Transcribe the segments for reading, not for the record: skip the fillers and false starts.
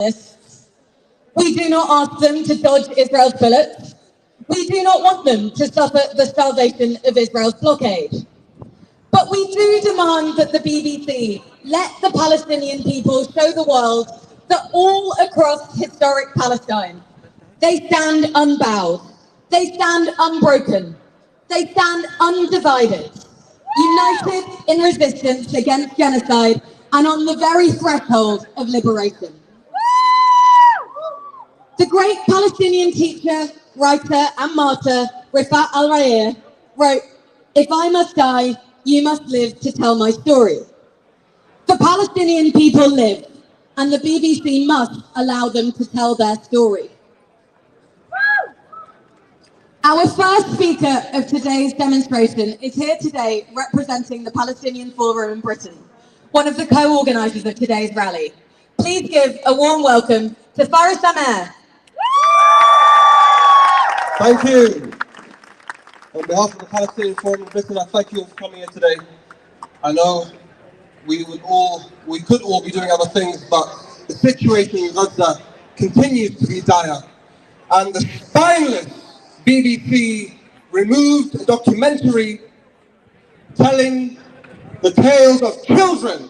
We do not ask them to dodge Israel's bullets. We do not want them to suffer the starvation of Israel's blockade. But we do demand that the BBC let the Palestinian people show the world that all across historic Palestine, they stand unbowed, they stand unbroken, they stand undivided, united in resistance against genocide and on the very threshold of liberation. The great Palestinian teacher, writer and martyr Rifat al-Ra'ir wrote, "If I must die, you must live to tell my story." The Palestinian people live, and the BBC must allow them to tell their story. Our first speaker of today's demonstration is here today representing the Palestinian Forum in Britain, one of the co-organisers of today's rally. Please give a warm welcome to Faris Amer. Thank you. On behalf of the Palestinian Forum in Britain, I thank you all for coming here today. I know we could all be doing other things, but the situation in Gaza continues to be dire. And the spineless BBC removed a documentary telling the tales of children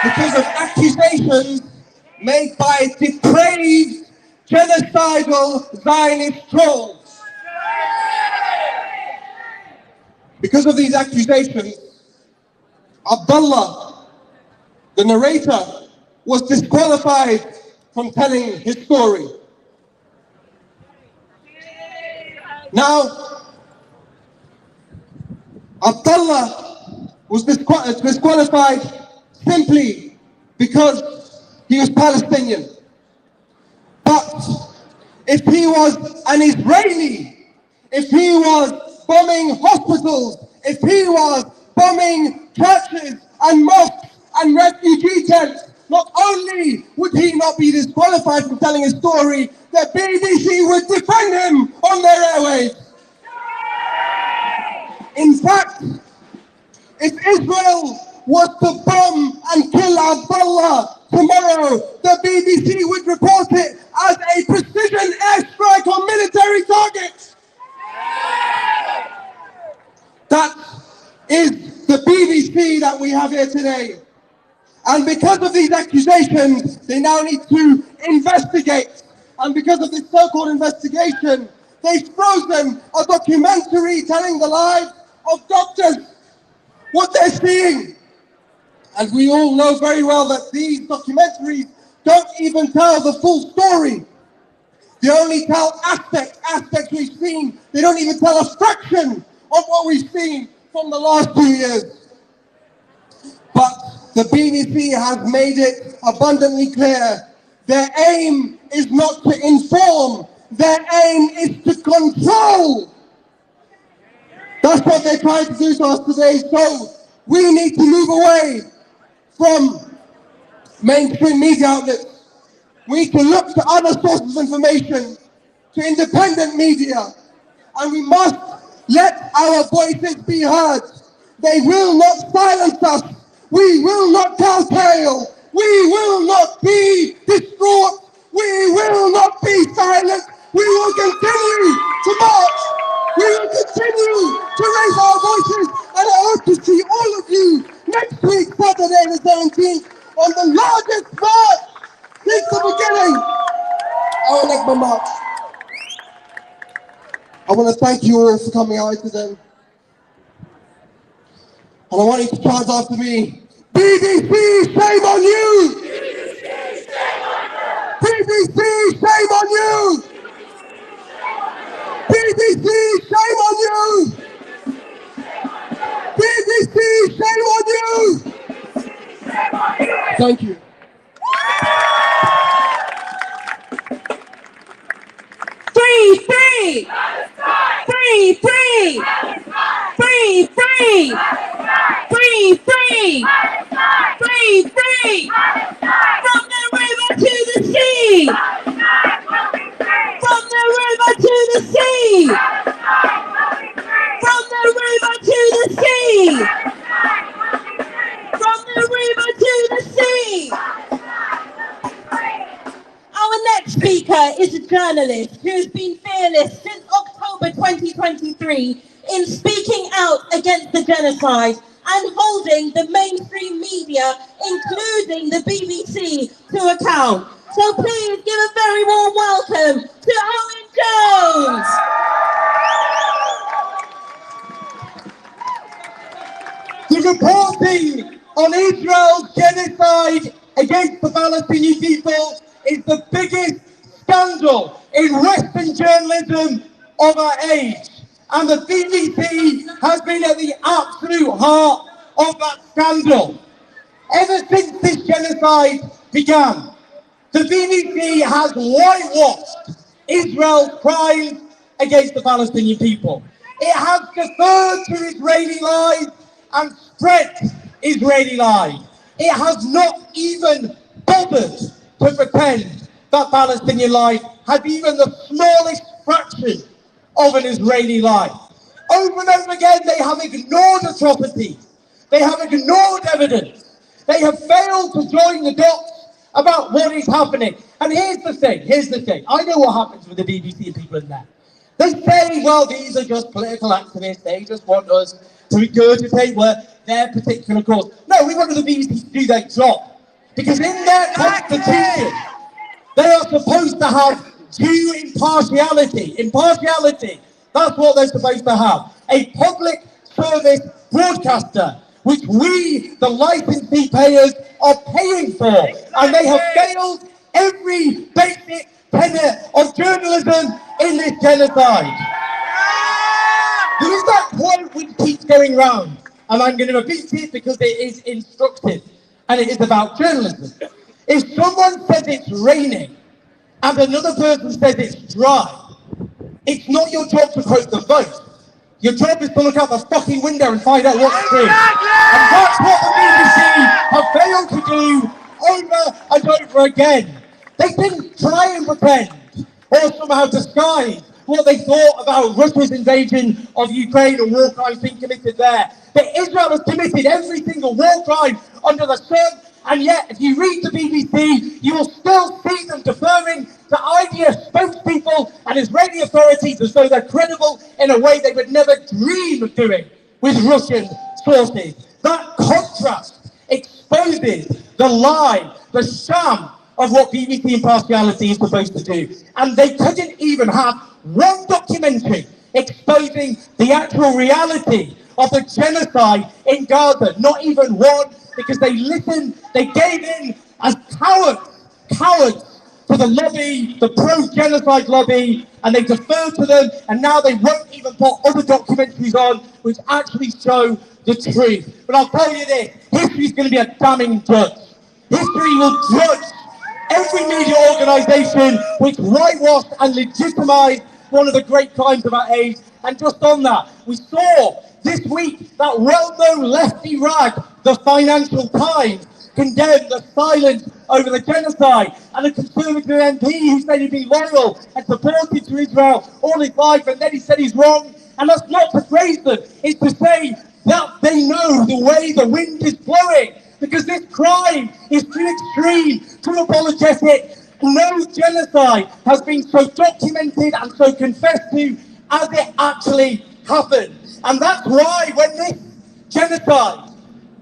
because of accusations made by depraved, genocidal Zionist trolls. Because of these accusations, Abdullah, the narrator, was disqualified from telling his story. Now, Abdullah was disqualified simply because he was Palestinian. But if he was an Israeli, if he was bombing hospitals, if he was bombing churches and mosques and refugee tents, not only would he not be disqualified from telling his story, the BBC would defend him on their airwaves. In fact, if Israel was to bomb and kill Abdullah tomorrow, the BBC would report it as a precision airstrike on military targets. That is the BBC that we have here today. And because of these accusations, they now need to investigate. And because of this so-called investigation, they've frozen a documentary telling the lives of doctors, what they're seeing. And we all know very well that these documentaries don't even tell the full story. They only tell aspects we've seen. They don't even tell a fraction of what we've seen from the last 2 years. But the BBC has made it abundantly clear. Their aim is not to inform. Their aim is to control. That's what they're trying to do to us today. So we need to move away from mainstream media outlets. We need to look to other sources of information, to independent media, and we must let our voices be heard. They will not silence us. We will not tell tale. We will not be distraught. We will not be silent. We will continue to march. We will continue to raise our voices. And I hope to see all of you next week, Saturday the 17th, on the largest march since the beginning. I will make my march. I want to thank you all for coming out today. And I want you to chant after me. BBC, shame on you! BBC, shame on you! BBC, shame on you! BBC, shame on you! Thank you. Free, free! Free, free! Free, free! Free, free! Free, free! From the river to the sea! From the river to the sea! From the river to the sea! From the river to the sea! speaker is a journalist who has been fearless since October 2023 in speaking out against the genocide and holding the mainstream media, including the BBC, to account. So please give a very warm welcome to Owen Jones. The reporting on Israel's genocide against the Palestinian people is the biggest scandal in Western journalism of our age. And the BBC has been at the absolute heart of that scandal. Ever since this genocide began, the BBC has whitewashed Israel's crimes against the Palestinian people. It has deferred to Israeli lies and spread Israeli lies. It has not even bothered to pretend that Palestinian life has even the smallest fraction of an Israeli life. Over and over again, they have ignored atrocities. They have ignored evidence. They have failed to join the dots about what is happening. And here's the thing. I know what happens with the BBC and people in there. They say, well, these are just political activists. They just want us to regurgitate their particular cause. No, we want the BBC to do their job. Because in their constitution, they are supposed to have due impartiality. Impartiality, that's what they're supposed to have. A public service broadcaster, which we, the licensee payers, are paying for. And they have failed every basic tenet of journalism in this genocide. There is that quote which keeps going round, and I'm going to repeat it because it is instructive, and it is about journalism. If someone says it's raining, and another person says it's dry, it's not your job to quote them both. Your job is to look out the fucking window and find out what's true. And that's what the BBC have failed to do over and over again. They didn't try and pretend or somehow disguise what they thought about Russia's invasion of Ukraine and war crimes being committed there. But Israel has committed every single war crime under the sun. And yet, if you read the BBC, you will still see them deferring to IDF spokespeople and Israeli authorities as though they're credible in a way they would never dream of doing with Russian sources. That contrast exposes the lie, the sham of what BBC impartiality is supposed to do. And they couldn't even have one documentary exposing the actual reality of the genocide in Gaza. Not even one, because they listened, they gave in as cowards to the lobby, the pro-genocide lobby, and they deferred to them, and now they won't even put other documentaries on which actually show the truth. But I'll tell you this, history is going to be a damning judge. History will judge every media organisation which whitewashed and legitimised one of the great crimes of our age. And just on that, we saw this week that well-known lefty rag, the Financial Times, condemned the silence over the genocide, and a Conservative MP who said he'd been loyal and supported to Israel all his life, and then he said he's wrong. And that's not to praise them, it's to say that they know the way the wind is blowing, because this crime is too extreme, too apologetic. No genocide has been so documented and so confessed to as it actually happened. And that's why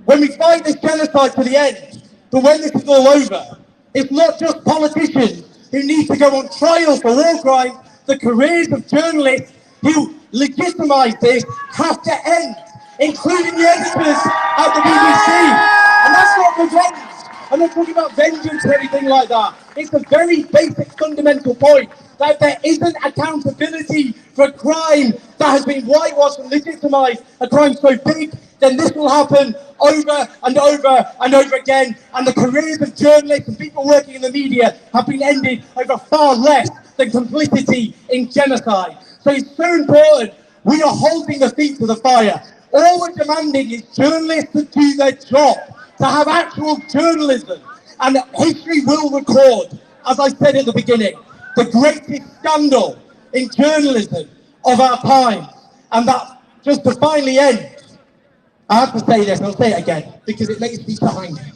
when we fight this genocide to the end, but when this is all over, it's not just politicians who need to go on trial for war crimes. The careers of journalists who legitimise this have to end, including the editors at the BBC. And that's not revenge. I'm not talking about vengeance or anything like that. It's a very basic fundamental point that there isn't accountability for a crime that has been whitewashed and legitimised, a crime so big, then this will happen over and over and over again. And the careers of journalists and people working in the media have been ended over far less than complicity in genocide. So it's so important we are holding the feet to the fire. All we're demanding is journalists to do their job, to have actual journalism. And history will record, as I said at the beginning, the greatest scandal in journalism of our time. And that, just to finally end, I have to say this, I'll say it again, because it makes me so angry.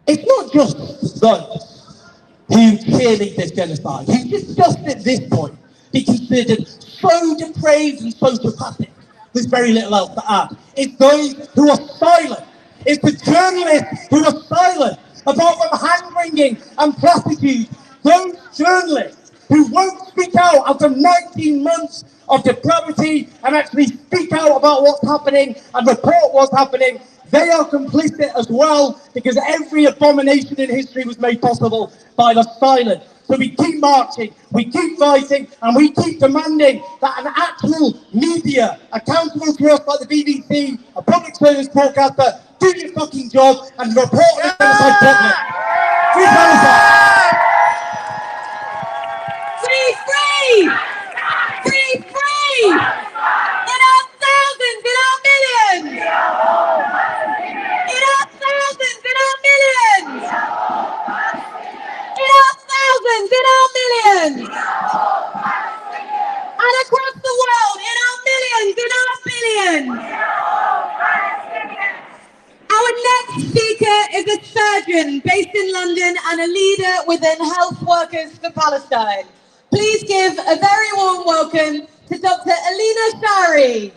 It's not just those who who cheerlead this genocide, who should just at this point be considered so depraved and sociopathic, there's very little else to add. It's those who are silent. It's the journalists who are silent about them hand-wringing and platitudes. Those journalists who won't speak out after 19 months of depravity and actually speak out about what's happening and report what's happening, they are complicit as well, because every abomination in history was made possible by the silent. So we keep marching, we keep fighting, and we keep demanding that an actual media accountable to us like the BBC, a public service broadcaster, do your fucking job and report the genocide properly. Free Palestine! Free, free! Free, free! In our thousands, in our millions! In our thousands, in our millions! In our thousands, in our millions! And across the world, in our millions, in our billions! Our next speaker is a surgeon based in London and a leader within Health Workers for Palestine. Please give a very warm welcome to Dr. Alina Shari.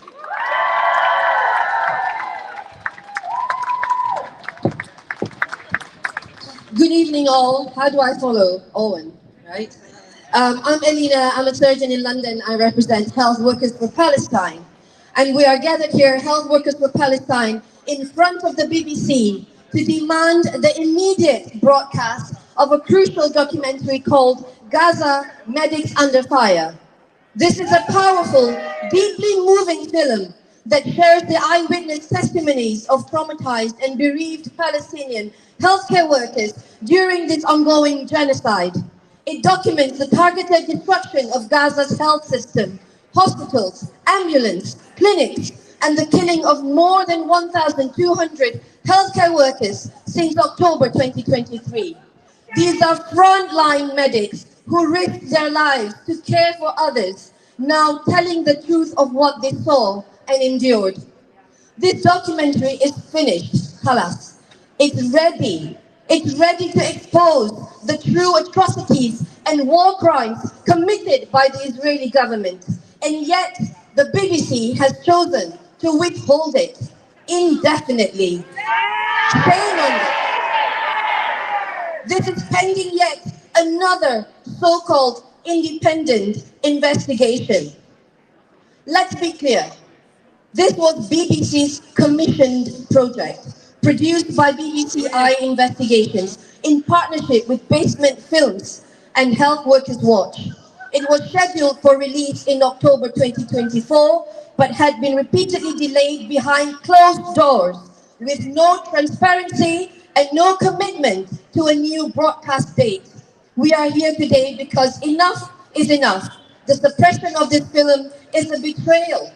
Good evening, all. How do I follow? Owen, right? I'm Alina. I'm a surgeon in London. I represent Health Workers for Palestine. And we are gathered here, Health Workers for Palestine, in front of the BBC to demand the immediate broadcast of a crucial documentary called Gaza Medics Under Fire. This is a powerful, deeply moving film that shares the eyewitness testimonies of traumatized and bereaved Palestinian healthcare workers during this ongoing genocide. It documents the targeted destruction of Gaza's health system, hospitals, ambulance, clinics, and the killing of more than 1,200 healthcare workers since October 2023. These are frontline medics who risked their lives to care for others, now telling the truth of what they saw and endured. This documentary is finished, Khalas. It's ready. It's ready to expose the true atrocities and war crimes committed by the Israeli government. And yet, the BBC has chosen to withhold it indefinitely. Shame on them. This is pending yet another so-called independent investigation. Let's be clear. This was BBC's commissioned project, produced by BBC Investigations in partnership with Basement Films and Health Workers Watch. It was scheduled for release in October 2024, but had been repeatedly delayed behind closed doors, with no transparency and no commitment to a new broadcast date. We are here today because enough is enough. The suppression of this film is a betrayal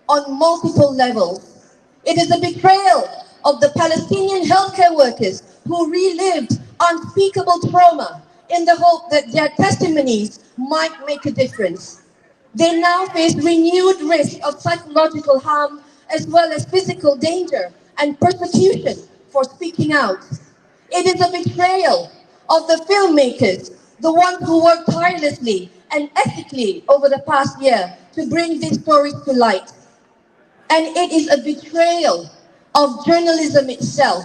on multiple levels. It is a betrayal of the Palestinian healthcare workers who relived unspeakable trauma in the hope that their testimonies might make a difference. They now face renewed risk of psychological harm as well as physical danger and persecution for speaking out. It is a betrayal of the filmmakers, the ones who worked tirelessly and ethically over the past year to bring these stories to light. And it is a betrayal of journalism itself,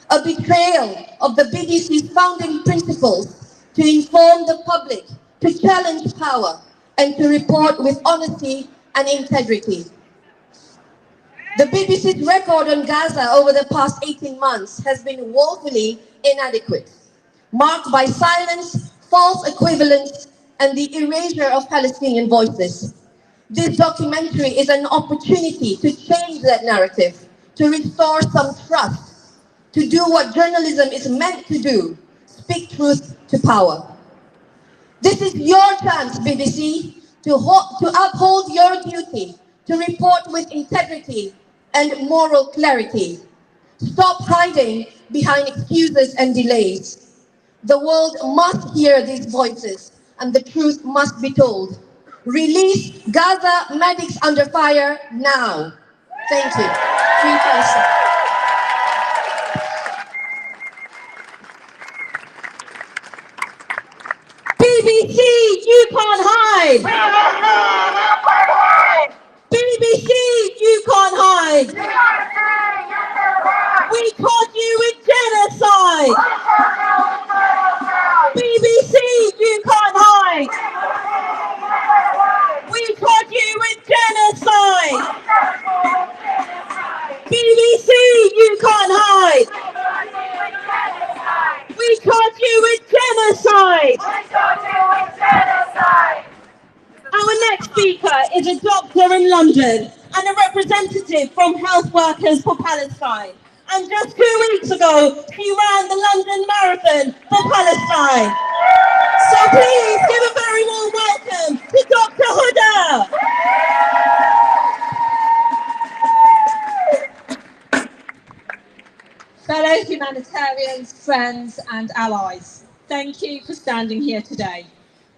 a betrayal of the BBC's founding principles to inform the public, to challenge power, and to report with honesty and integrity. The BBC's record on Gaza over the past 18 months has been woefully inadequate, marked by silence, false equivalence, and the erasure of Palestinian voices. This documentary is an opportunity to change that narrative, to restore some trust, to do what journalism is meant to do, speak truth to power. This is your chance, BBC, to uphold your duty, to report with integrity and moral clarity. Stop hiding behind excuses and delays. The world must hear these voices, and the truth must be told. Release Gaza Medics Under Fire now. Thank you. Free Palestine. BBC, you can't hide. BBC, you can't hide. We caught you with genocide. BBC, you can't hide. We caught you with genocide. BBC, you can't hide. We caught you with genocide. Our next speaker is a doctor in London and a representative from Health Workers for Palestine. And just 2 weeks ago, he ran the London Marathon for Palestine. So please give a very warm welcome to Dr. Huda. Fellow humanitarians, friends and allies, thank you for standing here today.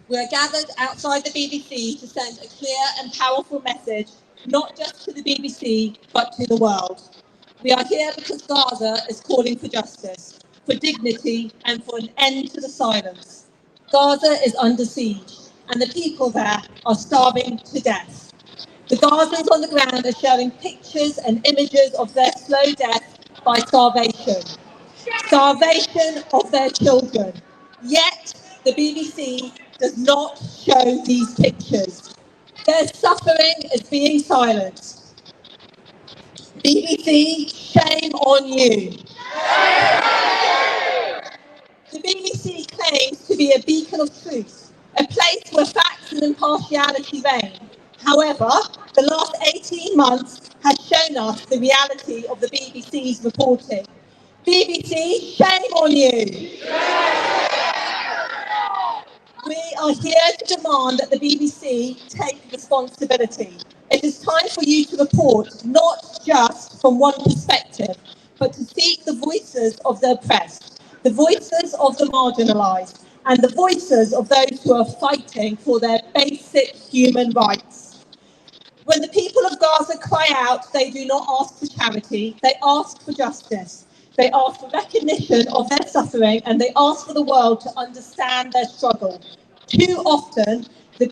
We are gathered outside the BBC to send a clear and powerful message, not just to the BBC, but to the world. We are here because Gaza is calling for justice, for dignity and for an end to the silence. Gaza is under siege and the people there are starving to death. The Gazans on the ground are showing pictures and images of their slow death by starvation. Starvation of their children. Yet the BBC does not show these pictures. Their suffering is being silenced. BBC, shame on you. The BBC claims to be a beacon of truth, a place where facts and impartiality reign. However, the last 18 months has shown us the reality of the BBC's reporting. BBC, shame on you. We are here to demand that the BBC take responsibility. It is time for you to report not just from one perspective, but to seek the voices of the oppressed, the voices of the marginalised, and the voices of those who are fighting for their basic human rights. When the people of Gaza cry out, they do not ask for charity, they ask for justice. They ask for recognition of their suffering and they ask for the world to understand their struggle. Too often, the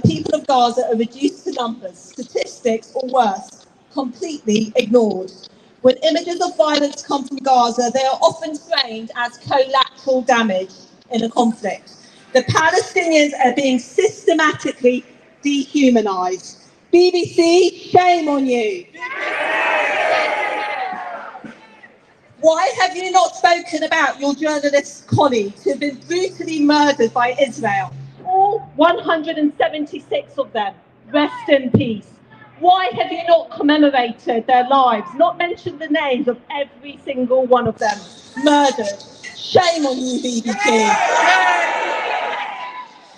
people of Gaza are reduced to numbers, statistics, or worse, completely ignored. When images of violence come from Gaza, they are often framed as collateral damage in a conflict. The Palestinians are being systematically dehumanised. BBC, shame on you. Why have you not spoken about your journalist colleagues who have been brutally murdered by Israel? All 176 of them, rest in peace. Why have you not commemorated their lives, not mentioned the names of every single one of them murdered? Shame on you, BBC.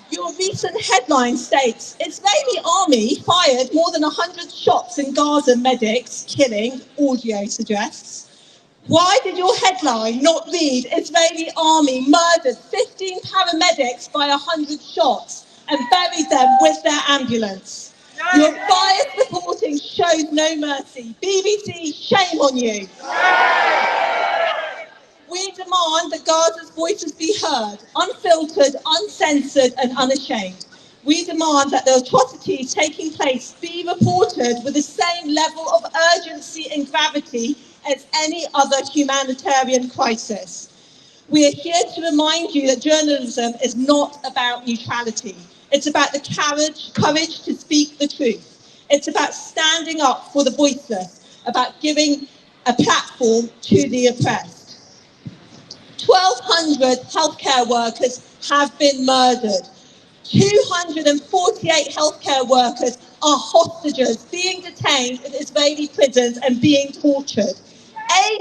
Your recent headline states, Israeli army fired more than 100 shots in Gaza medics killing, audio suggests. Why did your headline not read Israeli army murdered 15 paramedics by 100 shots and buried them with their ambulance? Your biased reporting shows no mercy. BBC, shame on you. We demand that Gaza's voices be heard, unfiltered, uncensored and unashamed. We demand that the atrocities taking place be reported with the same level of urgency and gravity as any other humanitarian crisis. We are here to remind you that journalism is not about neutrality. It's about the courage to speak the truth. It's about standing up for the voiceless, about giving a platform to the oppressed. 1,200 healthcare workers have been murdered. 248 healthcare workers are hostages being detained in Israeli prisons and being tortured.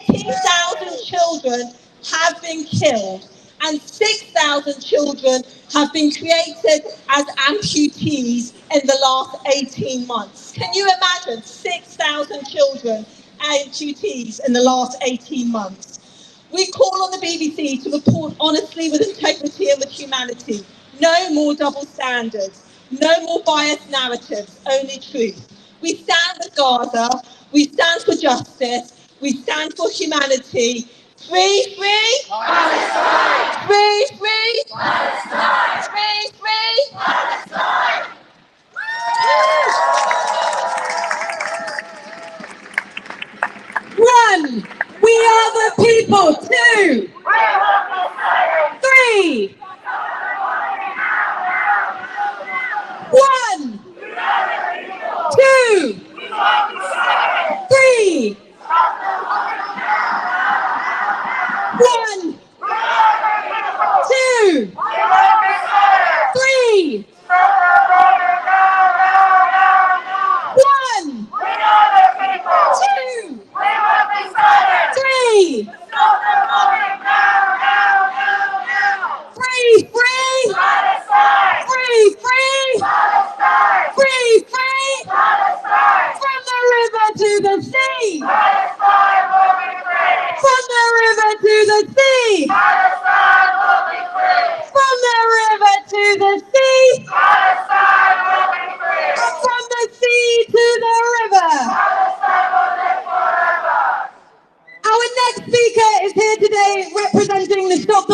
18,000 children have been killed and 6,000 children have been created as amputees in the last 18 months. Can you imagine 6,000 children amputees in the last 18 months? We call on the BBC to report honestly with integrity and with humanity. No more double standards, no more biased narratives, only truth. We stand with Gaza, we stand for justice, we stand for humanity. Free, free, Palestine! Free, free, Palestine!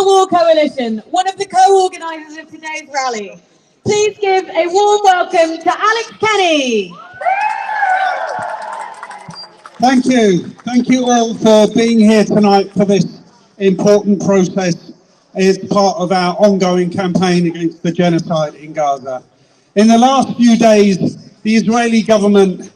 War Coalition, one of the co-organisers of today's rally. Please give a warm welcome to Alex Kenny. Thank you. Thank you all for being here tonight for this important process as part of our ongoing campaign against the genocide in Gaza. In the last few days, the Israeli government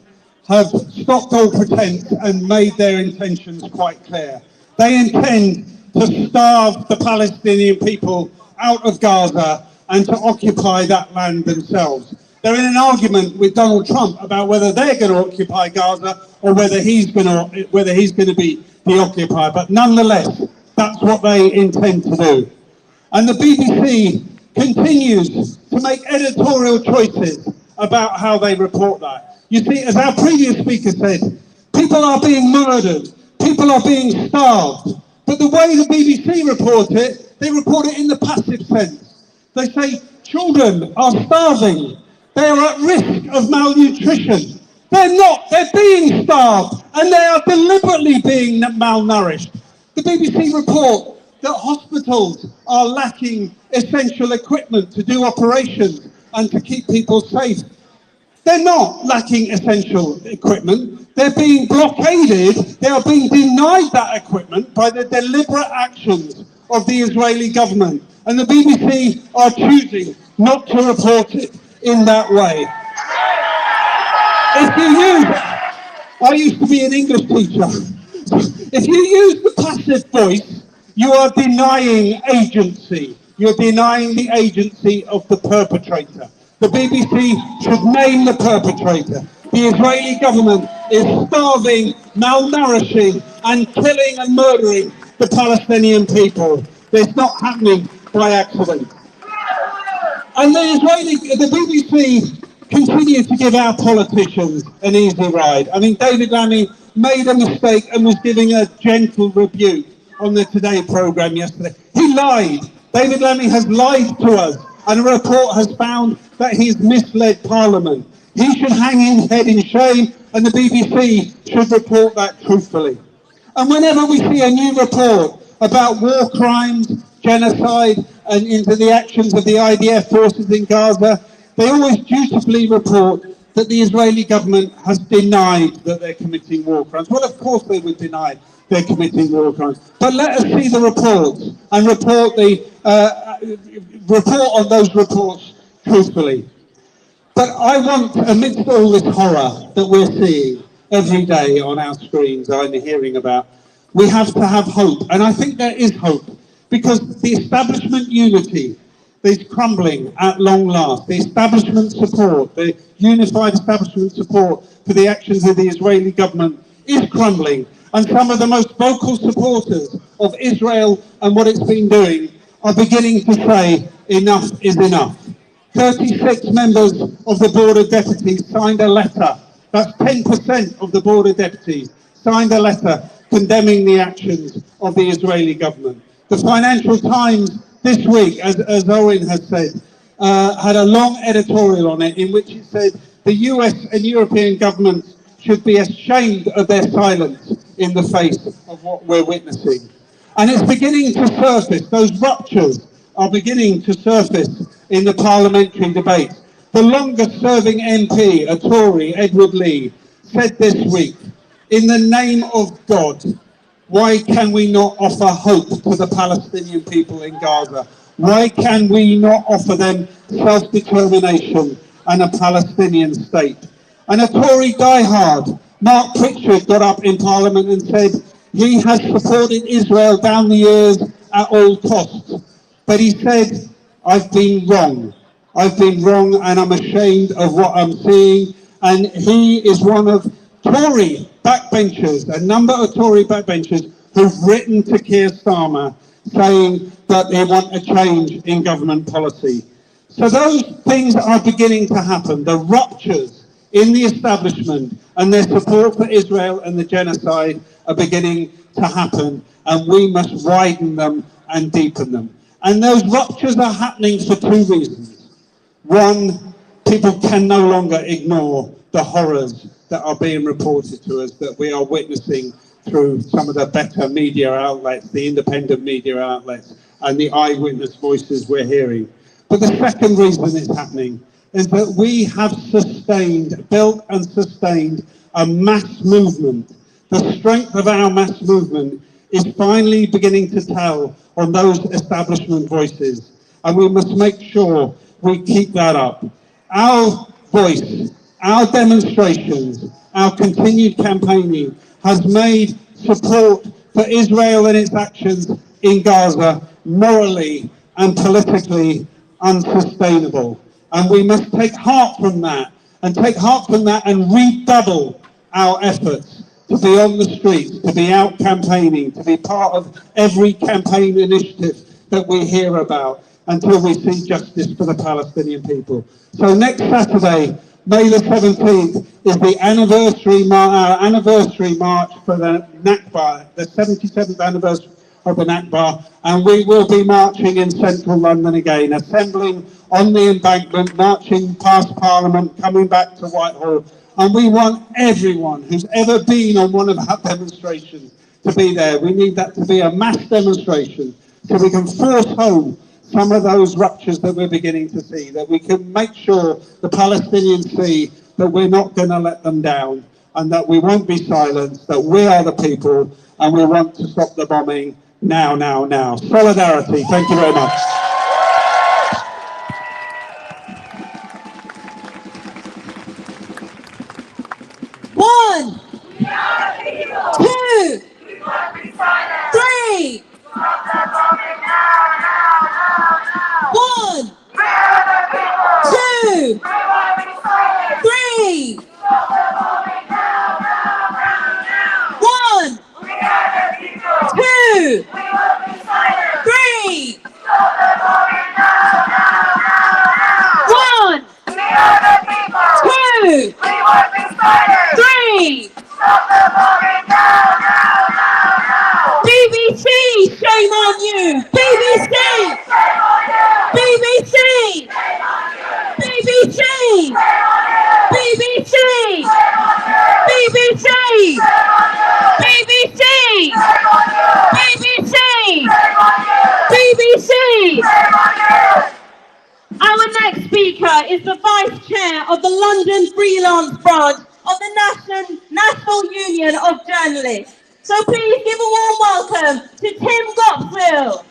have stopped all pretense and made their intentions quite clear. They intend to starve the Palestinian people out of Gaza and to occupy that land themselves. They're in an argument with Donald Trump about whether they're going to occupy Gaza or whether he's going to be the occupier. But nonetheless, that's what they intend to do. And the BBC continues to make editorial choices about how they report that. You see, as our previous speaker said, people are being murdered, people are being starved. But the way the BBC report it, they report it in the passive sense. They say children are starving. They are at risk of malnutrition. They're not, they're being starved and they are deliberately being malnourished. The BBC report that hospitals are lacking essential equipment to do operations and to keep people safe. They're not lacking essential equipment. They're being blockaded. They are being denied that equipment by the deliberate actions of the Israeli government. And the BBC are choosing not to report it in that way. I used to be an English teacher. If you use the passive voice, you are denying agency. You're denying the agency of the perpetrator. The BBC should name the perpetrator. The Israeli government is starving, malnourishing, and killing and murdering the Palestinian people. It's not happening by accident. And the BBC continue to give our politicians an easy ride. I mean, David Lammy made a mistake and was giving a gentle rebuke on the Today programme yesterday. He lied. David Lammy has lied to us, and a report has found that he's misled Parliament. He should hang his head in shame, and the BBC should report that truthfully. And whenever we see a new report about war crimes, genocide, and into the actions of the IDF forces in Gaza, they always dutifully report that the Israeli government has denied that they're committing war crimes. Well, of course they would deny they're committing war crimes. But let us see the reports and report on those reports truthfully. But I want, amidst all this horror that we're seeing every day on our screens and hearing about, we have to have hope. And I think there is hope, because the establishment unity is crumbling at long last. The establishment support, the unified establishment support for the actions of the Israeli government is crumbling. And some of the most vocal supporters of Israel and what it's been doing are beginning to say enough is enough. 36 members of the Board of Deputies signed a letter. That's 10% of the Board of Deputies signed a letter condemning the actions of the Israeli government. The Financial Times this week, as Owen has said, had a long editorial on it in which it said the US and European governments should be ashamed of their silence in the face of what we're witnessing. And it's beginning to surface, those ruptures are beginning to surface in the parliamentary debate. The longest serving MP, a Tory, Edward Lee, said this week, in the name of God, why can we not offer hope to the Palestinian people in Gaza? Why can we not offer them self-determination and a Palestinian state? And a Tory diehard, Mark Pritchard, got up in Parliament and said he has supported Israel down the years at all costs. But he said, I've been wrong. I've been wrong and I'm ashamed of what I'm seeing. And he is one of Tory backbenchers, a number of Tory backbenchers who've written to Keir Starmer saying that they want a change in government policy. So those things are beginning to happen. The ruptures in the establishment and their support for Israel and the genocide are beginning to happen, and we must widen them and deepen them. And those ruptures are happening for two reasons. One, people can no longer ignore the horrors that are being reported to us, that we are witnessing through some of the better media outlets, the independent media outlets, and the eyewitness voices we're hearing. But the second reason it's happening is that we have built and sustained a mass movement. The strength of our mass movement is finally beginning to tell on those establishment voices, and we must make sure we keep that up. Our voice, our demonstrations, our continued campaigning has made support for Israel and its actions in Gaza morally and politically unsustainable. And we must take heart from that and redouble our efforts to be on the streets, to be out campaigning, to be part of every campaign initiative that we hear about until we see justice for the Palestinian people. So next Saturday, May the 17th, is the our anniversary march for the Nakba, the 77th anniversary of the Nakba, and we will be marching in central London again, assembling on the embankment, marching past Parliament, coming back to Whitehall. And we want everyone who's ever been on one of our demonstrations to be there. We need that to be a mass demonstration so we can force home some of those ruptures that we're beginning to see, that we can make sure the Palestinians see that we're not going to let them down and that we won't be silenced, that we are the people and we want to stop the bombing now, now, now. Solidarity. Thank you very much. One, two, three. One, two, three. One, two, three. One, two, three. BBC, shame on you. BBC. BBC. BBC. BBC. BBC. BBC. BBC. BBC. Our next speaker is the Vice Chair of the London Freelance Branch of the National Union of Journalists. So please give a warm welcome to Tim Gopsville.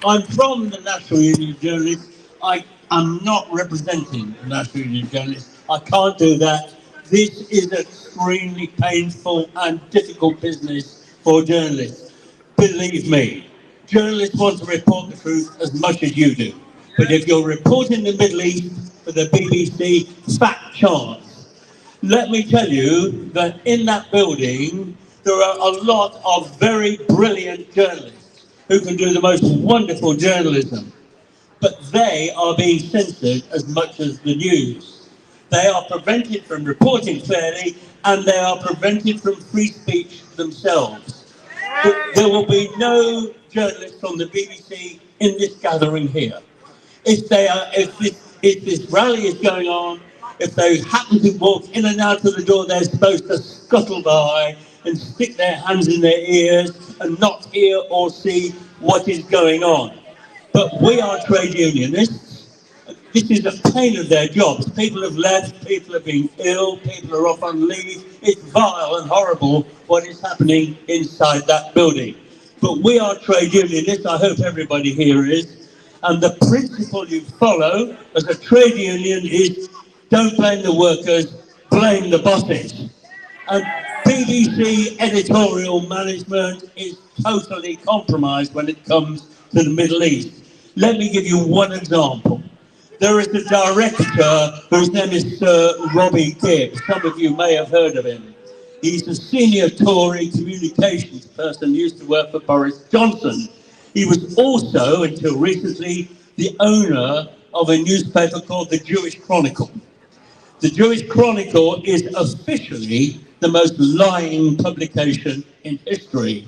I'm from the National Union of Journalists. I am not representing the National Union of Journalists. I can't do that. This is extremely painful and difficult business for journalists. Believe me, journalists want to report the truth as much as you do. But if you're reporting the Middle East for the BBC, fat chance. Let me tell you that in that building, there are a lot of very brilliant journalists who can do the most wonderful journalism. But they are being censored as much as the news. They are prevented from reporting fairly, and they are prevented from free speech themselves. There will be no journalists from the BBC in this gathering here. If this rally is going on, if they happen to walk in and out of the door, they're supposed to scuttle by and stick their hands in their ears and not hear or see what is going on. But we are trade unionists. This is a pain of their jobs. People have left, people have been ill, people are off on leave. It's vile and horrible what is happening inside that building. But we are trade unionists. I hope everybody here is. And the principle you follow as a trade union is don't blame the workers, blame the bosses. And BBC editorial management is totally compromised when it comes to the Middle East. Let me give you one example. There is a director whose name is Sir Robbie Gibbs. Some of you may have heard of him. He's a senior Tory communications person, used to work for Boris Johnson. He was also, until recently, the owner of a newspaper called the Jewish Chronicle. The Jewish Chronicle is officially the most lying publication in history.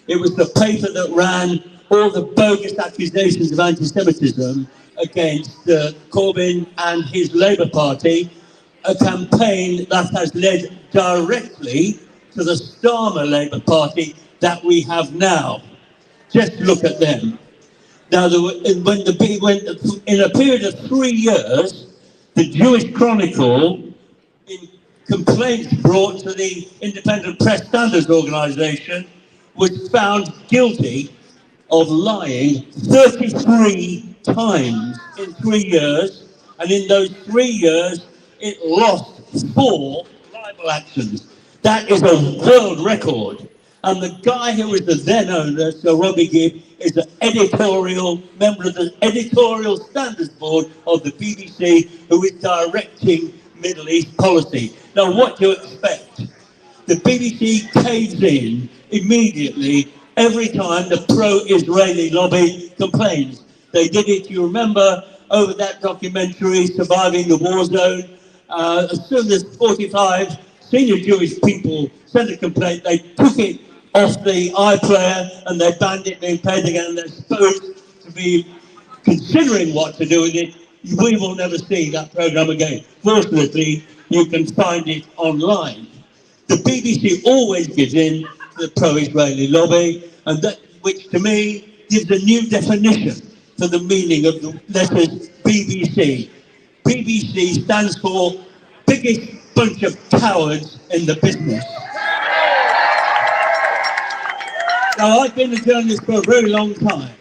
It was the paper that ran all the bogus accusations of anti-Semitism against Corbyn and his Labour Party, a campaign that has led directly to the Starmer Labour Party that we have now. Just look at them. Now, in a period of 3 years, the Jewish Chronicle, in complaints brought to the Independent Press Standards Organisation, was found guilty of lying 33 times in 3 years, and in those 3 years, it lost 4 libel actions. That is a world record. And the guy who was the then owner, Sir Robbie Gibb, is an member of the editorial standards board of the BBC, who is directing Middle East policy. Now, what do you expect? The BBC caves in immediately every time the pro-Israeli lobby complains. They did it, you remember, over that documentary, Surviving the War Zone. As soon as 45 senior Jewish people sent a complaint, they took it off the iPlayer and they banned it being played again, and they're supposed to be considering what to do with it. We will never see that programme again. Fortunately, you can find it online. The BBC always gives in to the pro-Israeli lobby, and that, which to me gives a new definition for the meaning of the letters BBC. BBC stands for biggest bunch of cowards in the business. Now, I've been a journalist for a very long time,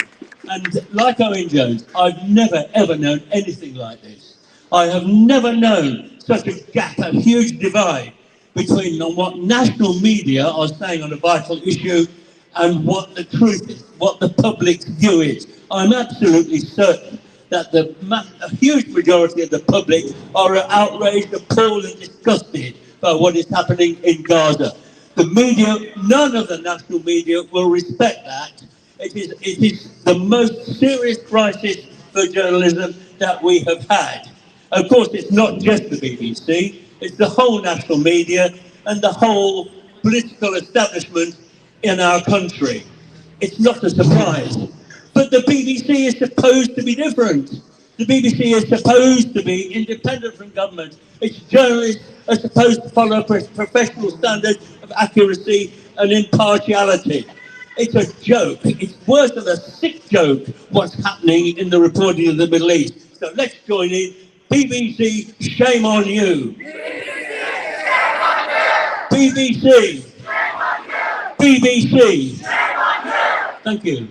and like Owen Jones, I've never ever known anything like this. I have never known such a gap, a huge divide between what national media are saying on a vital issue and what the truth is, what the public's view is. I'm absolutely certain that a huge majority of the public are outraged, appalled and disgusted by what is happening in Gaza. The media, none of the national media will respect that. It is the most serious crisis for journalism that we have had. Of course, it's not just the BBC, it's the whole national media and the whole political establishment in our country. It's not a surprise. But the BBC is supposed to be different. The BBC is supposed to be independent from government. Its journalists are supposed to follow professional standards of accuracy and impartiality. It's a joke. It's worse than a sick joke what's happening in the reporting of the Middle East. So let's join in. BBC, shame on you. BBC, shame on you. BBC, shame on you. Thank you.